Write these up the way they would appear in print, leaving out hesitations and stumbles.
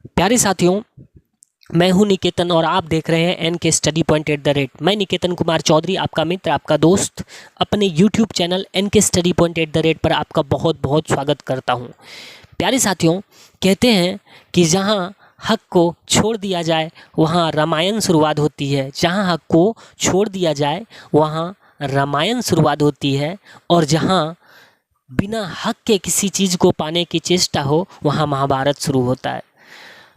प्यारे साथियों, मैं हूं निकेतन और आप देख रहे हैं एन के स्टडी पॉइंट @ मैं निकेतन कुमार चौधरी, आपका मित्र, आपका दोस्त, अपने यूट्यूब चैनल एन के स्टडी पॉइंट @ पर आपका बहुत बहुत स्वागत करता हूं। प्यारे साथियों, कहते हैं कि जहां हक को छोड़ दिया जाए वहां रामायण शुरुआत होती है। जहां हक को छोड़ दिया जाए वहां रामायण शुरुआत होती है, और जहां बिना हक के किसी चीज़ को पाने की चेष्टा हो वहाँ महाभारत शुरू होता है।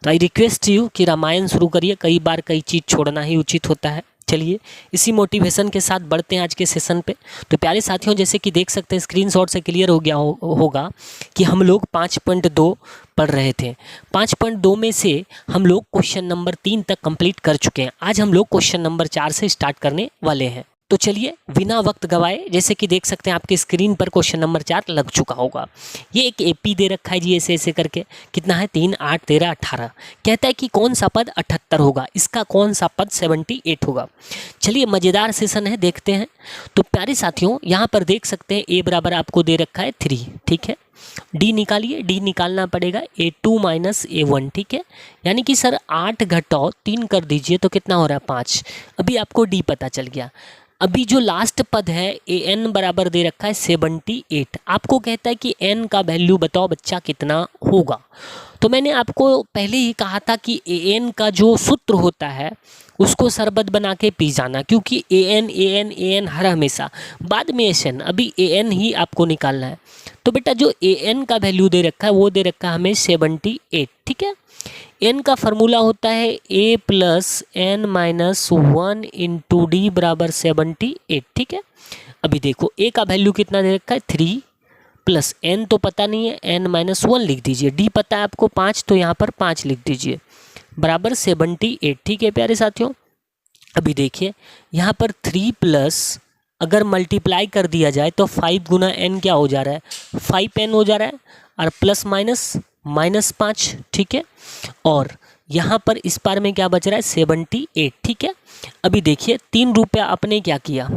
तो आई रिक्वेस्ट यू कि रामायण शुरू करिए। कई बार कई चीज़ छोड़ना ही उचित होता है। चलिए इसी मोटिवेशन के साथ बढ़ते हैं आज के सेशन पे। तो प्यारे साथियों, जैसे कि देख सकते हैं स्क्रीनशॉट से क्लियर हो गया होगा कि हम लोग 5.2 पढ़ रहे थे। 5.2 में से हम लोग क्वेश्चन नंबर 3 तक कंप्लीट कर चुके हैं। आज हम लोग क्वेश्चन नंबर 4 से स्टार्ट करने वाले हैं। तो चलिए बिना वक्त गवाए, जैसे कि देख सकते हैं आपके स्क्रीन पर क्वेश्चन नंबर 4 लग चुका होगा। ये एक एपी दे रखा है जी, ऐसे करके। कितना है? 3, 8, 13, 18। कहता है कि कौन सा पद 78 होगा, इसका कौन सा पद 78 होगा। चलिए मज़ेदार सेशन है, देखते हैं। तो प्यारे साथियों, यहाँ पर देख सकते हैं ए बराबर आपको दे रखा है 3, ठीक है। डी निकालिए, डी निकालना पड़ेगा A2 - A1, ठीक है। यानी कि सर 8 घटाओ 3 कर दीजिए तो कितना हो रहा है? 5। अभी आपको डी पता चल गया। अभी जो लास्ट पद है an बराबर दे रखा है 78। आपको कहता है कि n का वैल्यू बताओ बच्चा कितना होगा। तो मैंने आपको पहले ही कहा था कि an का जो सूत्र होता है उसको शरबत बना के पी जाना, क्योंकि an हर हमेशा, बाद में sn, अभी an ही आपको निकालना है। तो बेटा जो an का वैल्यू दे रखा है वो दे रखा है हमें 78, ठीक है। n का फॉर्मूला होता है a + n - 1 × d बराबर 78, ठीक है। अभी देखो a का वैल्यू कितना दे रखा है 3 प्लस n तो पता नहीं है, n - 1 लिख दीजिए। d पता है आपको 5, तो यहाँ पर 5 लिख दीजिए बराबर 78, ठीक है प्यारे साथियों। अभी देखिए यहाँ पर 3 प्लस अगर मल्टीप्लाई कर दिया जाए तो 5 गुना n क्या हो जा रहा है? 5n हो जा रहा है, और प्लस माइनस 5, ठीक है। और यहाँ पर इस बार में क्या बच रहा है? 78, ठीक है। अभी देखिए 3 रुपया आपने क्या किया?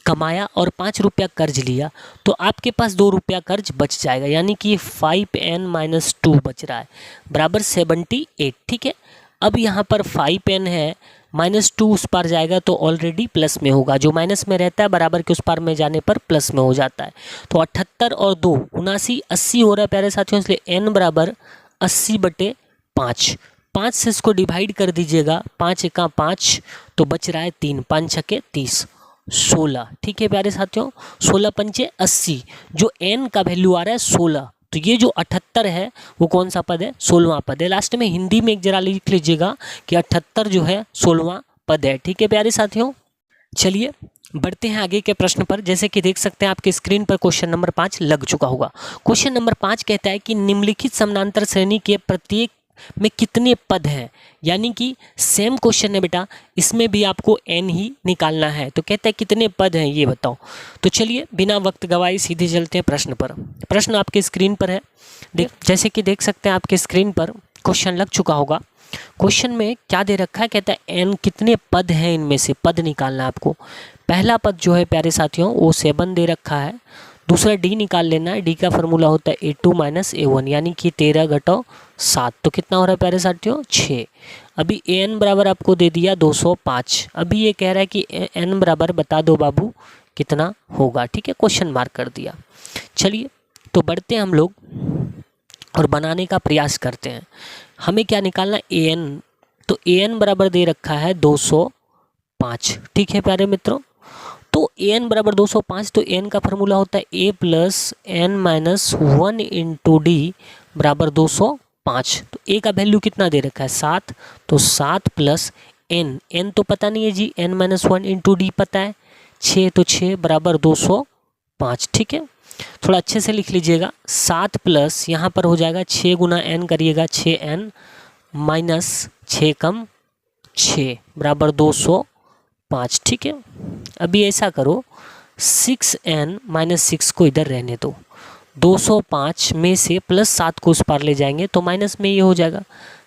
कमाया, और 5 रुपया कर्ज लिया, तो आपके पास 2 रुपया कर्ज बच जाएगा, यानी कि 5n - 2 बच रहा है बराबर 78, ठीक है। अब यहाँ पर 5n है, -2 उस पार जाएगा तो ऑलरेडी प्लस में होगा। जो माइनस में रहता है बराबर के उस पार में जाने पर प्लस में हो जाता है। तो 78 और 2 79, 80 हो रहा है प्यारे साथियों। इसलिए n बराबर 80/5। 5 से इसको डिवाइड कर दीजिएगा, 5 × 5 तो बच रहा है 3, 5 × 30, 16, ठीक है प्यारे साथियों। 16 × 5 = 80। जो n का वैल्यू आ रहा है 16, तो ये जो 78 है वो कौन सा पद है? 16वां पद है। लास्ट में हिंदी में एक जरा लिख लीजिएगा कि 78 जो है 16वां पद है, ठीक है प्यारे साथियों। चलिए बढ़ते हैं आगे के प्रश्न पर। जैसे कि देख सकते हैं आपके स्क्रीन पर क्वेश्चन नंबर 5 लग चुका होगा। क्वेश्चन नंबर 5 कहता है कि निम्नलिखित समानांतर श्रेणी के प्रत्येक में कितने पद हैं। यानी कि सेम क्वेश्चन है बेटा, इसमें भी आपको n ही निकालना है। तो कहता है कितने पद हैं ये बताओ। तो चलिए बिना वक्त गवाए सीधे चलते हैं प्रश्न पर। प्रश्न आपके स्क्रीन पर है, जैसे कि देख सकते हैं आपके स्क्रीन पर क्वेश्चन लग चुका होगा। क्वेश्चन में क्या दे रखा है? कहता है n कितने पद हैं, इनमें से पद निकालना है आपको। पहला पद जो है प्यारे साथियों वो 7 दे रखा है। दूसरा d निकाल लेना है। d का फॉर्मूला होता है A2 - A1, यानी कि 13 घटाओ 7, तो कितना हो रहा है प्यारे साथियों? 6। अभी an बराबर आपको दे दिया 205। अभी ये कह रहा है कि n बराबर बता दो बाबू कितना होगा, ठीक है, क्वेश्चन मार्क कर दिया। चलिए तो बढ़ते हैं हम लोग और बनाने का प्रयास करते हैं। हमें क्या निकालना? an। तो an बराबर दे रखा है 205, ठीक है प्यारे मित्रों। तो an बराबर 205, तो n का फॉर्मूला होता है a + n - 1 × d बराबर 205। तो a का वैल्यू कितना दे रखा है? 7, तो 7 प्लस n तो पता नहीं है जी, n - 1 × d पता है 6, तो 6 बराबर 205, ठीक है। थोड़ा अच्छे से लिख लीजिएगा। 7 प्लस यहाँ पर हो जाएगा 6 गुना n करिएगा, 6n - 6 कम 6 बराबर 205, ठीक है। अभी ऐसा करो, 6n - 6 को इधर रहने दो। 205 में से +7 को उस पार ले जाएंगे तो माइनस में ये हो जाएगा।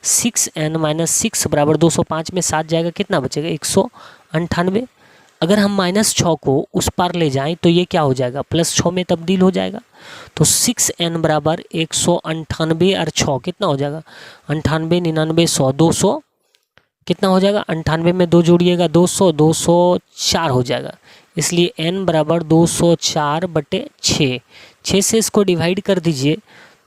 6n - 6 बराबर 205 में 7 जाएगा, कितना बचेगा? 198। अगर हम -6 को उस पार ले जाएं तो ये क्या हो जाएगा, +6 में तब्दील हो जाएगा। तो 6n बराबर 198 और 6 कितना हो जाएगा, 98, 99, 100, 200 कितना हो जाएगा, 98 में 2 जोड़िएगा 200, 204 हो जाएगा। इसलिए n बराबर 204/6। 6 से इसको डिवाइड कर दीजिए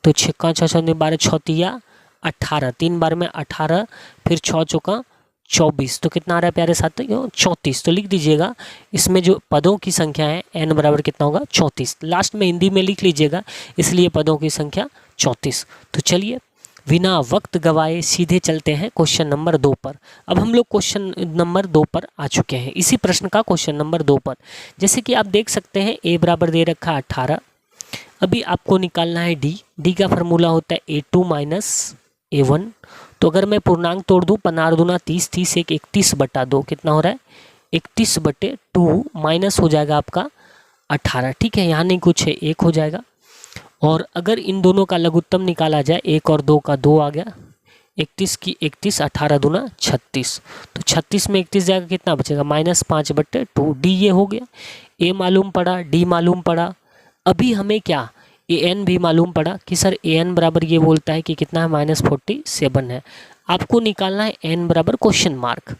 तो 6 का 6 6 12 6 18, 3 बार में 18, फिर 6 चौका 24, तो कितना आ रहा है प्यारे साथियों, 34। तो लिख दीजिएगा इसमें जो पदों की संख्या है n बराबर कितना होगा, 34। लास्ट में हिंदी में लिख लीजिएगा, इसलिए पदों की संख्या 34। तो चलिए बिना वक्त गवाए सीधे चलते हैं क्वेश्चन नंबर 2 पर। अब हम लोग क्वेश्चन नंबर 2 पर आ चुके हैं, इसी प्रश्न का क्वेश्चन नंबर 2 पर। जैसे कि आप देख सकते हैं a बराबर दे रखा है 18। अभी आपको निकालना है d का फार्मूला होता है a2 - a1। तो अगर मैं पूर्णांक तोड़ दूँ, 15 दूना 30, 30 एक 31/2 कितना हो रहा है, 31/2 माइनस हो जाएगा आपका 18। ठीक है, यहाँ नहीं कुछ है, 1 हो जाएगा। और अगर इन दोनों का लघुत्तम निकाला जाए, 1 और 2 का 2 आ गया, 31 की 31, 18 दूना 36। तो 36 में 31 जाएगा, कितना बचेगा, -5/2। डी ये हो गया, ए मालूम पड़ा, डी मालूम पड़ा। अभी हमें क्या, ए एन भी मालूम पड़ा कि सर ए एन बराबर ये बोलता है कि कितना है, -47 है। आपको निकालना है एन बराबर क्वेश्चन मार्क।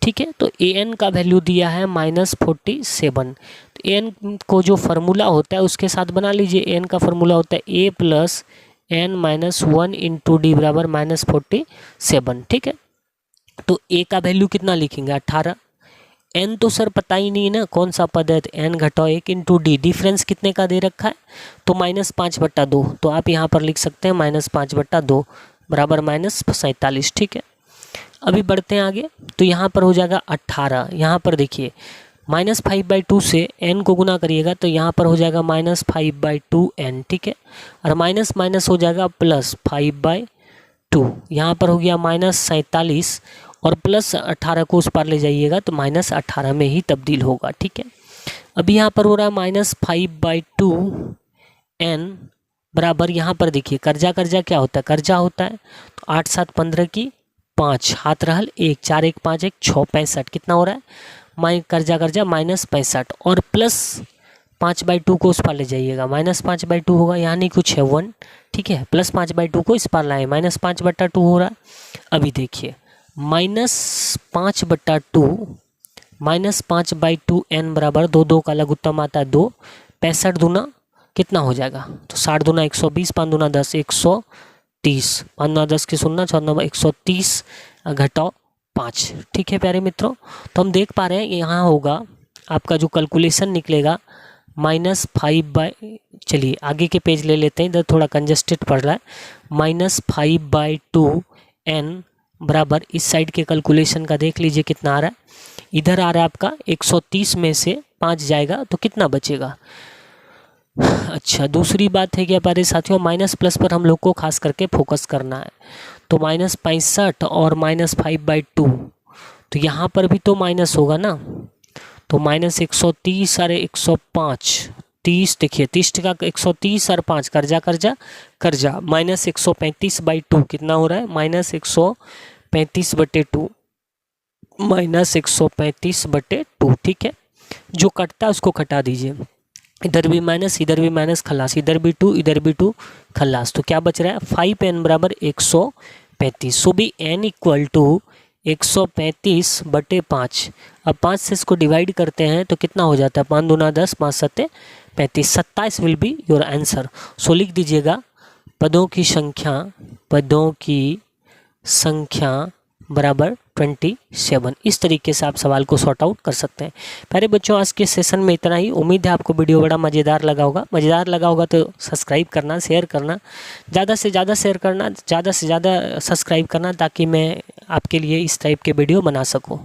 ठीक है, तो ए एन का वैल्यू दिया है -47। तो ए एन को जो फार्मूला होता है उसके साथ बना लीजिए। ए एन का फार्मूला होता है a + n - 1 × d बराबर -47। ठीक है, तो a का वैल्यू कितना लिखेंगे, 18। n तो सर पता ही नहीं है ना कौन सा पद है, तो n घटाओ 1 × d। डिफरेंस कितने का दे रखा है, तो -5/2। तो आप यहाँ पर लिख सकते हैं -5/2 बराबर -47। ठीक है, अभी बढ़ते हैं आगे। तो यहाँ पर हो जाएगा 18। यहाँ पर देखिए -5/2 से n को गुना करिएगा तो यहाँ पर हो जाएगा -5/2n। ठीक है, और माइनस माइनस हो जाएगा +5/2। यहाँ पर हो गया -47 और +18 को उस पार ले जाइएगा तो -18 में ही तब्दील होगा। ठीक है, अभी यहाँ पर हो रहा है -5/2n बराबर, यहाँ पर देखिए कर्जा क्या होता है, कर्जा होता है। तो 8 7 15 की 5, हाथ रहल 1, 4 1 5 1 6 65 कितना हो रहा है, कर्जा -65 और +5/2 को उस पार ले जाइएगा, -5/2 होगा, यहाँ नहीं कुछ है 1। ठीक है, +5/2 को इस पार लाए, -5/2 हो रहा है। अभी देखिए -5/2 बराबर 2 का लघुत्तम आता है 2, 65 दूना कितना हो जाएगा, तो 60 दूना 120, 5 दूना 10, 130, 5 दूना 10 की 0, 6 दूना 130 घटाओ 5। ठीक है प्यारे मित्रों, तो हम देख पा रहे हैं यहाँ होगा आपका जो कैलकुलेशन निकलेगा -5, चलिए आगे के पेज ले लेते हैं, इधर थोड़ा कंजस्टेड पड़ रहा है। -5/2n बराबर इस साइड के कैलकुलेशन का देख लीजिए कितना आ रहा है, इधर आ रहा है आपका 130 में से 5 जाएगा तो कितना बचेगा। अच्छा, दूसरी बात है कि प्यारे साथियों माइनस प्लस पर हम लोग को खास करके फोकस करना है। तो -65 और -5/2, तो यहाँ पर भी तो माइनस होगा ना, तो -130 और 105, 30 देखिए 30 का 130 और 5 कर्जा -135/2 कितना हो रहा है, -135/2 -135/2। ठीक है, जो कटता है उसको कटा दीजिए, इधर भी माइनस खल्लास, इधर भी 2 इधर भी 2 खल्लास, तो क्या बच रहा है 5n बराबर 135। सो भी n = 135/5। अब 5 से इसको डिवाइड करते हैं तो कितना हो जाता है, 5 दूना 10, 5 7 35, 27 विल बी योर आंसर। सो लिख दीजिएगा पदों की संख्या बराबर 27। इस तरीके से आप सवाल को सॉर्ट आउट कर सकते हैं। प्यारे बच्चों, आज के सेशन में इतना ही। उम्मीद है आपको वीडियो बड़ा मज़ेदार लगा होगा तो सब्सक्राइब करना, शेयर करना, ज़्यादा से ज़्यादा शेयर करना, ज़्यादा से ज़्यादा सब्सक्राइब करना, ताकि मैं आपके लिए इस टाइप के वीडियो बना सकूं।